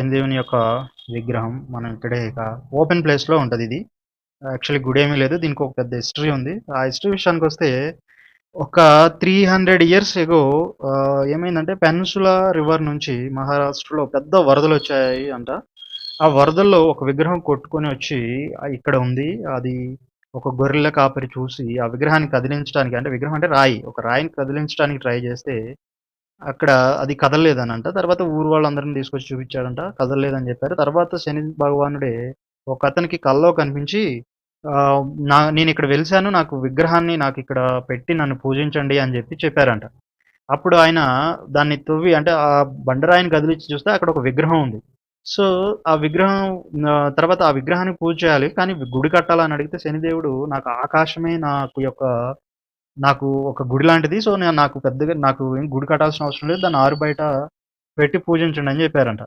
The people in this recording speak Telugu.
శనిదేవుని యొక్క విగ్రహం. మనం ఇక్కడే ఇక ఓపెన్ ప్లేస్‌లో ఉంటదిది. యాక్చువల్లీ గుడేమీ లేదు. దీనికొక పెద్ద హిస్టరీ ఉంది. ఆ హిస్టరీ విషయానికొస్తే ఒక 300 ఇయర్స్ ఎగో ఏమైందంటే పెన్సులా రివర్ నుంచి మహారాష్ట్రలో పెద్ద వరదలొచ్చాయి అంట. ఆ వరదల్లో ఒక విగ్రహం కొట్టుకొని వచ్చి ఇక్కడ ఉంది. అది ఒక గొరిల్ల కాపరి చూసి ఆ విగ్రహాన్ని కదిలించడానికి అంటే విగ్రహం అంటే రాయి. ఒక రాయిని కదిలించడానికి ట్రై చేస్తే అక్కడ అది కదలలేదనంట. తర్వాత ఊరు వాళ్ళందరిని తీసుకొచ్చి చూపిచ్చాడంట. కదలలేదని జెప్పారు. తర్వాత శని భగవానుడే ఒకతనికి కల్లో కనిపించి ఆహ్, నేనిక్కడ వెలిసాను. నాకు విగ్రహాన్ని నాకిక్కడ పెట్టి నన్ను పూజించండి అని జెప్పి చెప్పారంట. అప్పుడు ఆయన దాన్ని తవ్వి అంటే ఆ బండరాయిని కదిలిచ్చి చూస్తే అక్కడ ఒక విగ్రహం ఉంది. సో, ఆ విగ్రహం తర్వాత ఆ విగ్రహానికి పూజ చేయాలి. కానీ గుడి కట్టాలని అడిగితే శనిదేవుడు నాకు ఆకాశమే నాకు ఒక గుడి లాంటిది. సో, నాకు పెద్దగా ఏం గుడి కట్టాల్సిన అవసరం లేదు. దాన్ని ఆరుబయట పెట్టి పూజించండి అని జెప్పారంట.